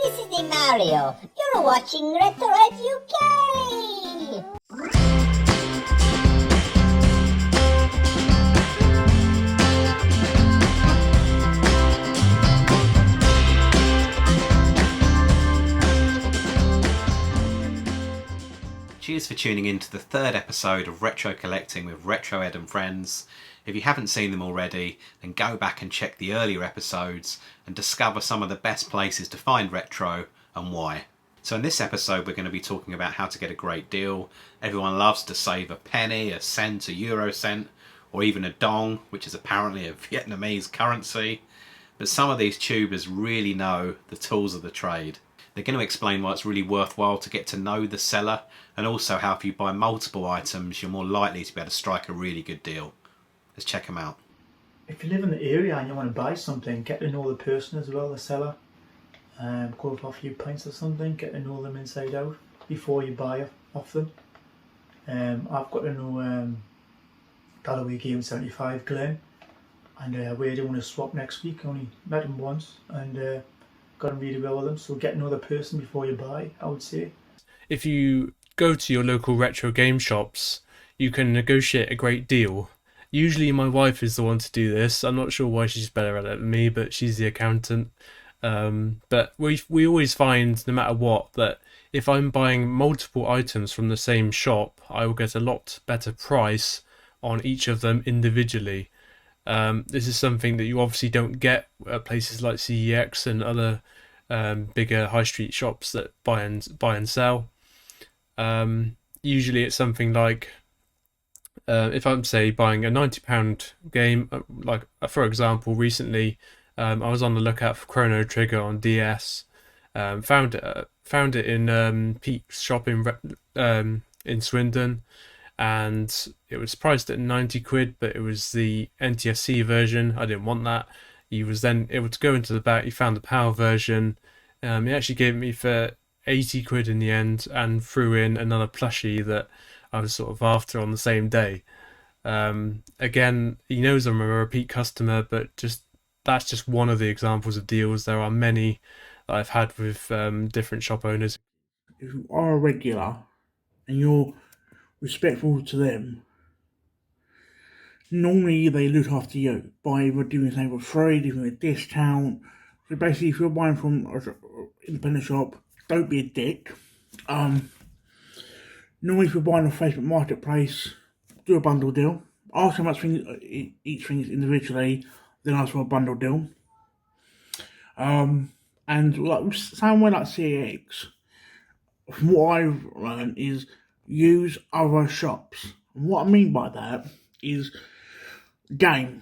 this is the Mario. You're watching RetroRed UK! Cheers for tuning in to the third episode of Retro Collecting with RetroEd and Friends. If you haven't seen them already, then go back and check the earlier episodes and discover some of the best places to find retro and why. So in this episode we're going to be talking about how to get a great deal. Everyone loves to save a penny, a cent, a euro cent, or even a dong, which is apparently a Vietnamese currency. But some of these tubers really know the tools of the trade. They're going to explain why it's really worthwhile to get to know the seller, and also how if you buy multiple items you're more likely to be able to strike a really good deal. Let's check them out. If you live in the area and you want to buy something, get to know the person as well, the seller. Go for a few pints or something, get to know them inside out before you buy off them. I've got to know Galloway GameZone Glenn, and we're doing a swap next week. Only met him once and got on really well with them, so get to know the person before you buy, I would say. If you go to your local retro game shops, you can negotiate a great deal. Usually my wife is the one to do this. I'm not sure why she's better at it than me, but she's the accountant. But we always find, no matter what, that if I'm buying multiple items from the same shop, I will get a lot better price on each of them individually. This is something that you obviously don't get at places like CEX and other bigger high street shops that buy and sell. Usually it's something like if I'm say buying a £90 game, like for example recently I was on the lookout for Chrono Trigger on DS. Found it in Pete's shop in Swindon, and it was priced at 90 quid, but it was the NTSC version. I didn't want that. He was then able to go into the back. He found the PAL version. He actually gave it me for 80 quid in the end, and threw in another plushie that I was sort of after on the same day. Again, he knows I'm a repeat customer, but that's just one of the examples of deals. There are many that I've had with different shop owners. If you are a regular and you're respectful to them, normally they look after you by either doing something for free, giving a discount. So basically, if you're buying from an independent shop, don't be a dick. Normally, if you're buying on Facebook Marketplace, do a bundle deal. Ask how much each thing is individually, then ask for a bundle deal. And like somewhere like CX, from what I've learned is use other shops. And what I mean by that is Game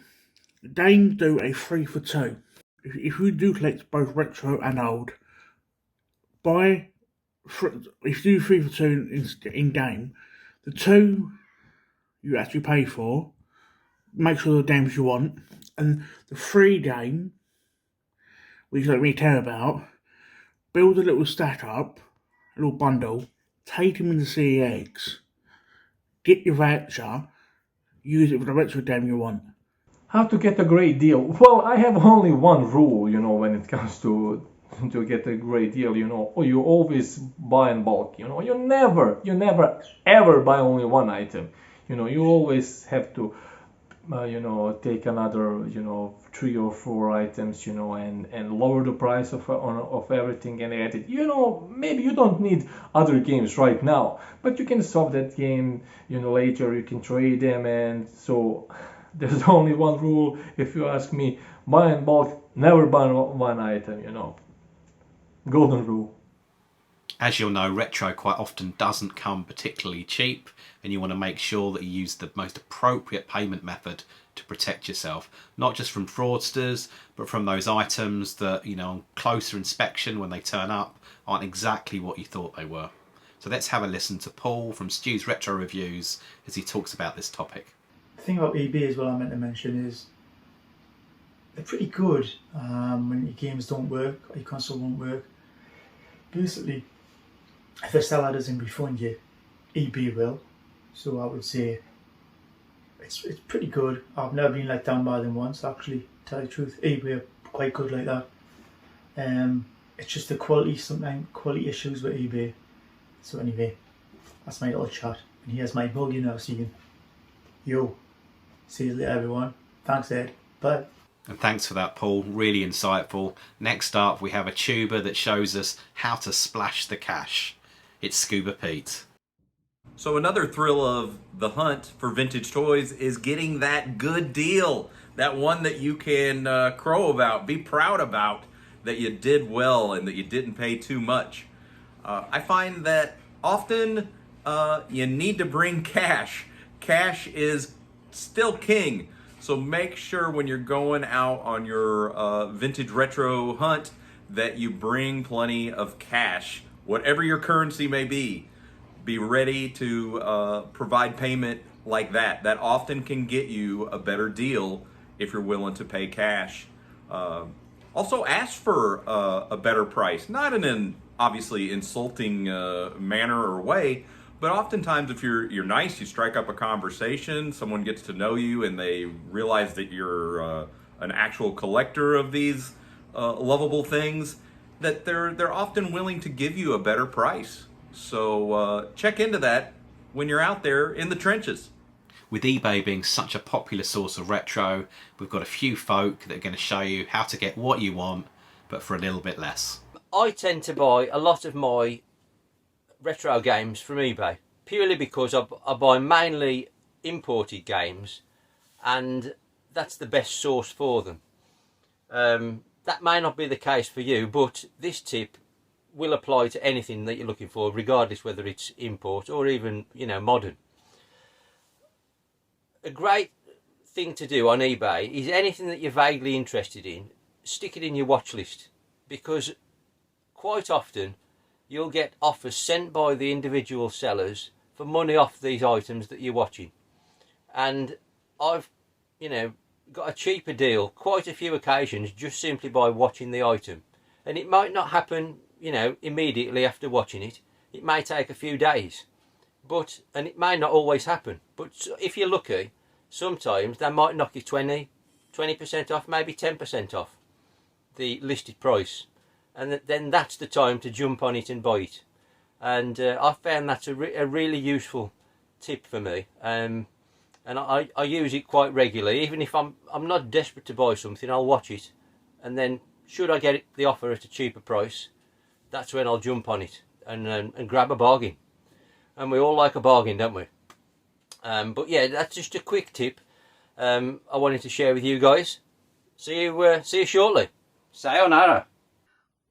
do a 3 for 2. If you do collect both retro and old, if you do 3 for 2 in Game, the 2 you actually pay for, make sure the games you want, and the 3 game, which you don't really care about, build a little stack up, a little bundle, take them into CEX, get your voucher, use it for the retro game you want. How to get a great deal? Well, I have only one rule, when it comes to get a great deal, you always buy in bulk, you never ever buy only one item, you always have to take another 3 or 4 items, and lower the price of everything and add it. Maybe you don't need other games right now, but you can swap that game later. You can trade them, and so there's only one rule. If you ask me, buy in bulk, never buy one item. Golden rule. As you'll know, retro quite often doesn't come particularly cheap, and you want to make sure that you use the most appropriate payment method to protect yourself, not just from fraudsters, but from those items that, on closer inspection when they turn up, aren't exactly what you thought they were. So let's have a listen to Paul from Stu's Retro Reviews as he talks about this topic. The thing about eBay as well I meant to mention is they're pretty good when your games don't work or your console won't work. Basically, if the seller doesn't refund you, eBay will. So I would say it's pretty good. I've never been let down by them once, actually, to tell you the truth. eBay are quite good like that. it's just the quality, sometimes quality issues with eBay. So anyway, that's my little chat. And here's my bug, you know, so you can, yo, see you later everyone. Thanks Ed, bye. And thanks for that, Paul, really insightful. Next up we have a tuber that shows us how to splash the cash. It's Scuba Pete. So another thrill of the hunt for vintage toys is getting that good deal. That one that you can crow about, be proud about, that you did well and that you didn't pay too much. I find that often you need to bring cash. Cash is still king. So make sure when you're going out on your vintage retro hunt that you bring plenty of cash. Whatever your currency may be ready to provide payment like that. That often can get you a better deal if you're willing to pay cash. Also ask for a better price, not in an obviously insulting manner or way, but oftentimes if you're nice, you strike up a conversation, someone gets to know you and they realize that you're an actual collector of these lovable things, that they're often willing to give you a better price. So check into that when you're out there in the trenches. With eBay being such a popular source of retro, we've got a few folk that are going to show you how to get what you want, but for a little bit less. I tend to buy a lot of my retro games from eBay, purely because I buy mainly imported games, and that's the best source for them. That may not be the case for you, but this tip will apply to anything that you're looking for, regardless whether it's import or even, you know, modern. A great thing to do on eBay is anything that you're vaguely interested in, stick it in your watch list, because quite often you'll get offers sent by the individual sellers for money off these items that you're watching. And I've, you know, got a cheaper deal quite a few occasions just simply by watching the item. And it might not happen, you know, immediately after watching it. It may take a few days, and it may not always happen. But if you're lucky, sometimes they might knock you 20% off, maybe 10% off the listed price. And then that's the time to jump on it and buy it. And I found that's a really useful tip for me. And I use it quite regularly. Even if I'm not desperate to buy something, I'll watch it. And then, should I get the offer at a cheaper price, that's when I'll jump on it and grab a bargain. And we all like a bargain, don't we? But yeah, that's just a quick tip I wanted to share with you guys. See you shortly. Sayonara.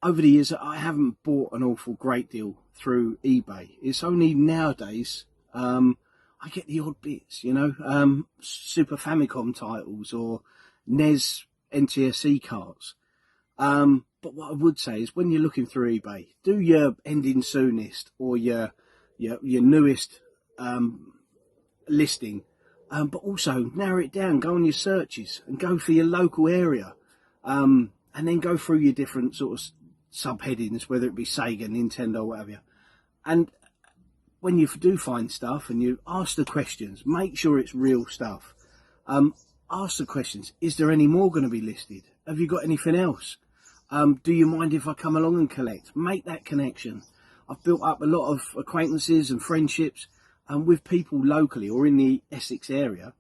Over the years, I haven't bought an awful great deal through eBay. It's only nowadays I get the odd bits, you know, Super Famicom titles or NES NTSC cards. But what I would say is when you're looking through eBay, do your ending soonest or your newest listing, but also narrow it down, go on your searches and go for your local area, and then go through your different sort of subheadings, whether it be Sega, Nintendo, whatever. And when you do find stuff and you ask the questions, make sure it's real stuff. Ask the questions, is there any more going to be listed? Have you got anything else? Do you mind if I come along and collect? Make that connection. I've built up a lot of acquaintances and friendships with people locally or in the Essex area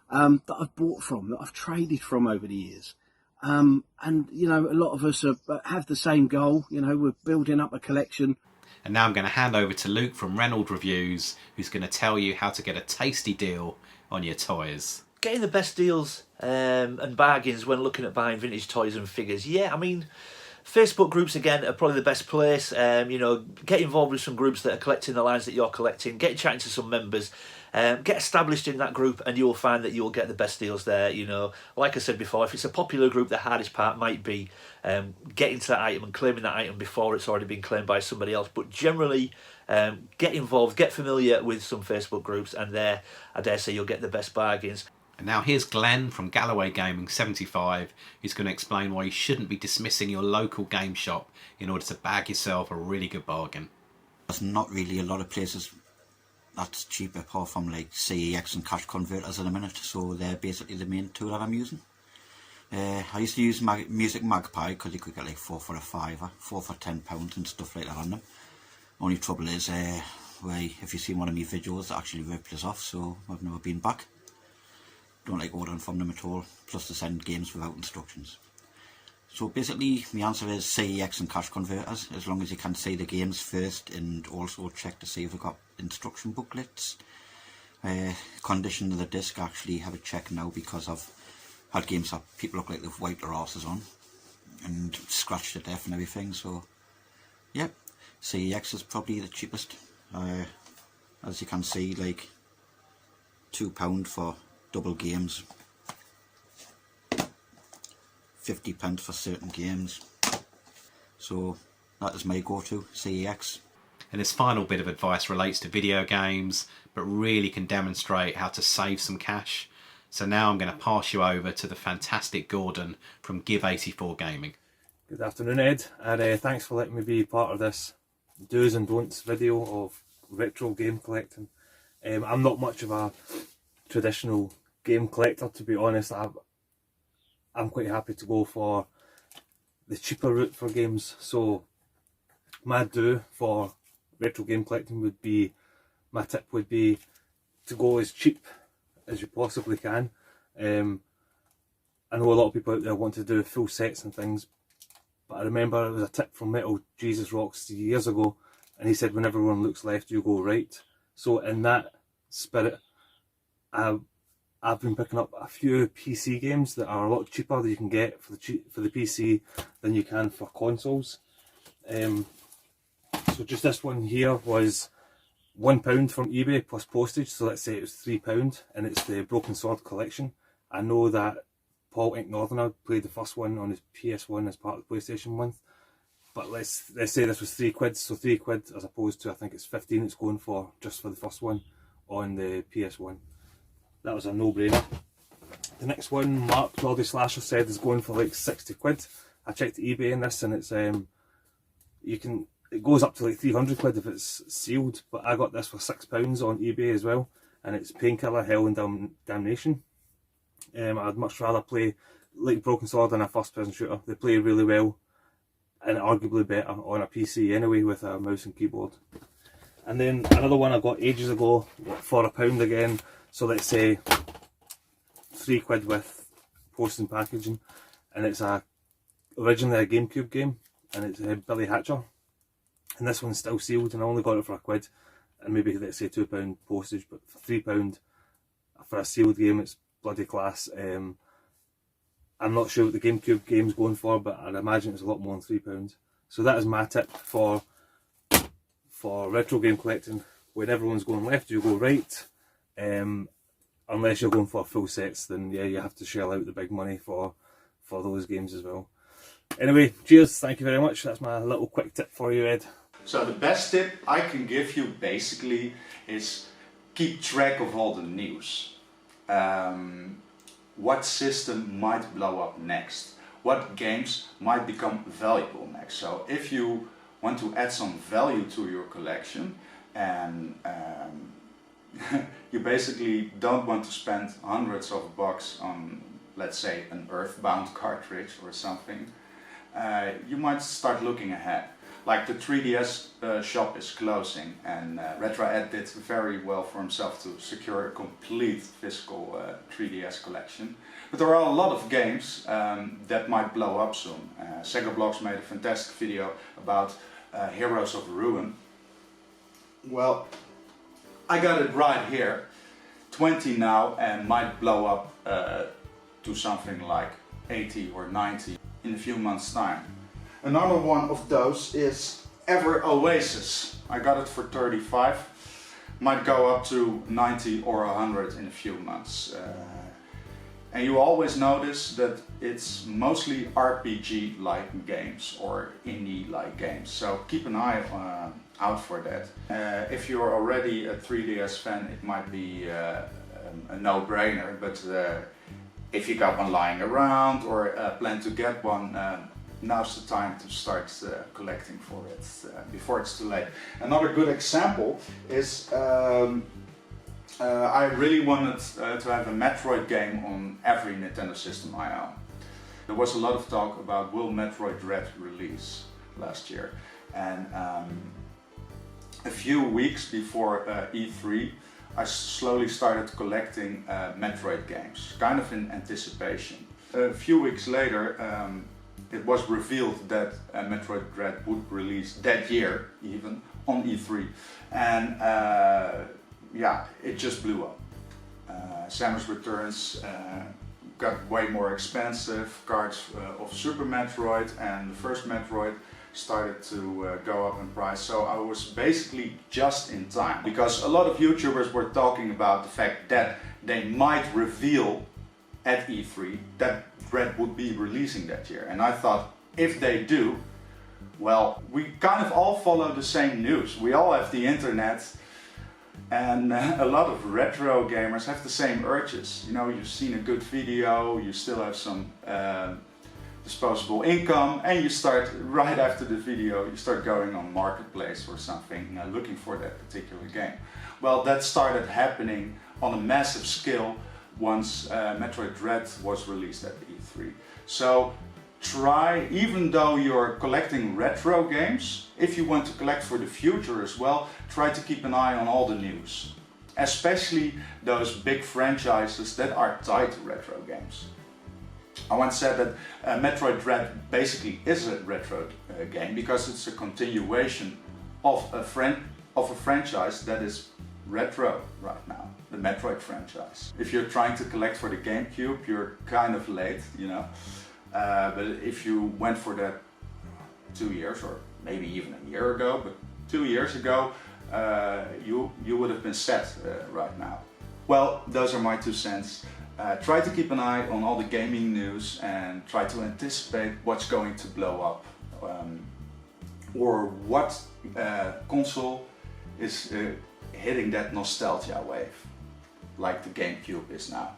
that I've bought from, that I've traded from over the years. And, you know, a lot of us have the same goal. You know, we're building up a collection. And now I'm going to hand over to Luke from Reynolds Reviews, who's going to tell you how to get a tasty deal on your toys. Getting the best deals and bargains when looking at buying vintage toys and figures. Yeah, I mean, Facebook groups, again, are probably the best place. You know, get involved with some groups that are collecting the lines that you're collecting. Get chatting to some members. Get established in that group and you'll find that you'll get the best deals there. You know, like I said before, if it's a popular group, the hardest part might be getting to that item and claiming that item before it's already been claimed by somebody else. But generally, get involved, get familiar with some Facebook groups, and there, I dare say, you'll get the best bargains. And now here's Glenn from Galloway Gaming 75, who's going to explain why you shouldn't be dismissing your local game shop in order to bag yourself a really good bargain. There's not really a lot of places that's cheap apart from like CEX and cash converters at the minute, so they're basically the main tool that I'm using. I used to use Music Magpie because you could get like 4 for a £5, 4 for £10 and stuff like that on them. Only trouble is, if you see one of my videos, they actually ripped us off, so I've never been back. Don't like ordering from them at all, plus they send games without instructions. So basically, my answer is CEX and cache converters, as long as you can see the games first and also check to see if they've got instruction booklets. Condition of the disc, I actually have a check now because I've had games that people look like they've wiped their asses on and scratched to death and everything, so yeah, CEX is probably the cheapest. As you can see, like £2 for double games, 50p for certain games, so that is my go-to, CEX. And this final bit of advice relates to video games, but really can demonstrate how to save some cash. So now I'm going to pass you over to the fantastic Gordon from GIB84 Gaming. Good afternoon, Ed, and thanks for letting me be part of this do's and don'ts video of retro game collecting. I'm not much of a traditional game collector, to be honest. I'm quite happy to go for the cheaper route for games. So my do for retro game collecting would be, my tip would be to go as cheap as you possibly can. I know a lot of people out there want to do full sets and things, but I remember it was a tip from Metal Jesus Rocks years ago, and he said when everyone looks left you go right. So in that spirit, I've been picking up a few PC games that are a lot cheaper that you can get for the PC than you can for consoles. So just this one here was £1 from eBay plus postage, so let's say it was £3, and it's the Broken Sword collection. I know that Paul Inc. Northerner played the first one on his PS1 as part of the PlayStation month, but let's say this was £3, so £3 as opposed to, I think it's 15 it's going for just for the first one on the PS1. That was a no-brainer. The next one, Mark Roddy Slasher said, is going for like £60. I checked eBay in this, and it's it goes up to like £300 if it's sealed, but I got this for £6 on eBay as well, and it's Painkiller, Hell and Damnation. I'd much rather play like Broken Sword than a first-person shooter. They play really well, and arguably better on a PC anyway with a mouse and keyboard. And then another one I got ages ago for £1 again, so let's say £3 with post and packaging, and it's originally a GameCube game, and it's Billy Hatcher. And this one's still sealed, and I only got it for £1, and maybe let's say £2 postage, but for £3 for a sealed game, it's bloody class. I'm not sure what the GameCube game's going for, but I'd imagine it's a lot more than £3. So that is my tip for retro game collecting. When everyone's going left, you go right. Unless you're going for full sets, then yeah, you have to shell out the big money for those games as well. Anyway, cheers, thank you very much. That's my little quick tip for you, Ed. So the best tip I can give you basically is keep track of all the news. What system might blow up next? What games might become valuable next? So if you want to add some value to your collection, and you basically don't want to spend hundreds of bucks on, let's say, an Earthbound cartridge or something, you might start looking ahead. Like the 3DS shop is closing, and RetroEd did very well for himself to secure a complete physical 3DS collection. But there are a lot of games that might blow up soon. Sega Blogs made a fantastic video about Heroes of Ruin. Well, I got it right here. 20 now, and might blow up to something like 80 or 90 in a few months' time. Another one of those is Ever Oasis. I got it for 35. Might go up to 90 or 100 in a few months. And you always notice that it's mostly RPG-like games or indie-like games. So keep an eye out for that. If you're already a 3DS fan, it might be a no-brainer. But if you got one lying around or plan to get one, now's the time to start collecting for it before it's too late. Another good example is I really wanted to have a Metroid game on every Nintendo system I own. There was a lot of talk about will Metroid Dread release last year, and a few weeks before E3 I slowly started collecting Metroid games, kind of in anticipation. A few weeks later it was revealed that Metroid Dread would release that year even on E3, and yeah, it just blew up. Samus Returns got way more expensive, cards of Super Metroid and the first Metroid started to go up in price, so I was basically just in time, because a lot of YouTubers were talking about the fact that they might reveal at E3 that Dread would be releasing that year, and I thought, if they do, well, we kind of all follow the same news, we all have the internet, and a lot of retro gamers have the same urges. You know, you've seen a good video, you still have some disposable income, and you start, right after the video, you start going on Marketplace or something, looking for that particular game. Well, that started happening on a massive scale once Metroid Dread was released at E3. So try, even though you're collecting retro games, if you want to collect for the future as well, try to keep an eye on all the news. Especially those big franchises that are tied to retro games. I once said that Metroid Dread basically is a retro game because it's a continuation of a franchise that is retro right now, the Metroid franchise. If you're trying to collect for the GameCube, you're kind of late, you know. But if you went for that 2 years or maybe even a year ago, but 2 years ago, you would have been set right now. Well, those are my 2 cents. Try to keep an eye on all the gaming news and try to anticipate what's going to blow up, or what console is hitting that nostalgia wave, like the GameCube is now.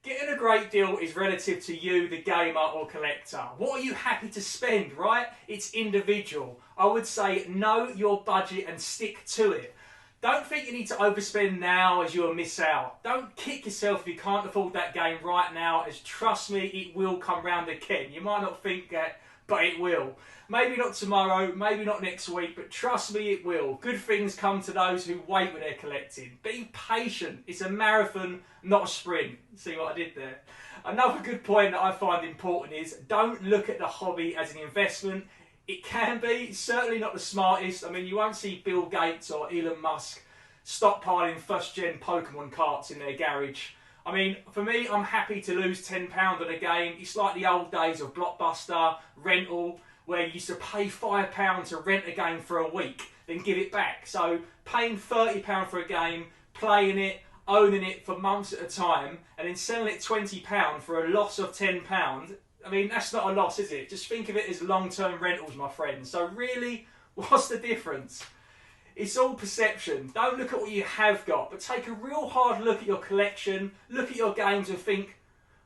Getting a great deal is relative to you, the gamer or collector. What are you happy to spend, right? It's individual. I would say know your budget and stick to it. Don't think you need to overspend now as you'll miss out. Don't kick yourself if you can't afford that game right now, as trust me, it will come round again. You might not think that, but it will. Maybe not tomorrow, maybe not next week, but trust me, it will. Good things come to those who wait when they're collecting. Be patient. It's a marathon, not a sprint. See what I did there? Another good point that I find important is don't look at the hobby as an investment. It can be, certainly not the smartest. I mean, you won't see Bill Gates or Elon Musk stockpiling first-gen Pokemon carts in their garage. I mean, for me, I'm happy to lose £10 on a game. It's like the old days of Blockbuster, rental, where you used to pay £5 to rent a game for a week, then give it back. So paying £30 for a game, playing it, owning it for months at a time, and then selling it £20 for a loss of £10, I mean, that's not a loss, is it? Just think of it as long-term rentals, my friends. So really, what's the difference? It's all perception. Don't look at what you have got, but take a real hard look at your collection, look at your games and think,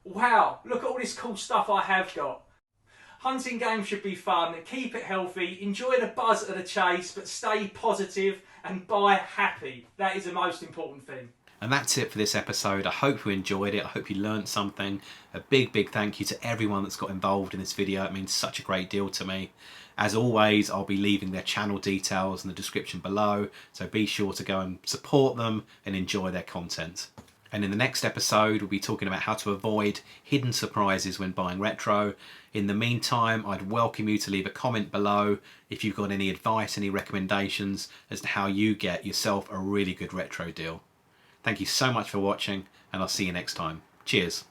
wow, look at all this cool stuff I have got. Hunting games should be fun, keep it healthy, enjoy the buzz of the chase, but stay positive and buy happy. That is the most important thing. And that's it for this episode. I hope you enjoyed it. I hope you learned something. A big thank you to everyone that's got involved in this video. It means such a great deal to me. As always, I'll be leaving their channel details in the description below, so be sure to go and support them and enjoy their content. And in the next episode, we'll be talking about how to avoid hidden surprises when buying retro. In the meantime, I'd welcome you to leave a comment below if you've got any advice, any recommendations as to how you get yourself a really good retro deal. Thank you so much for watching, and I'll see you next time. Cheers.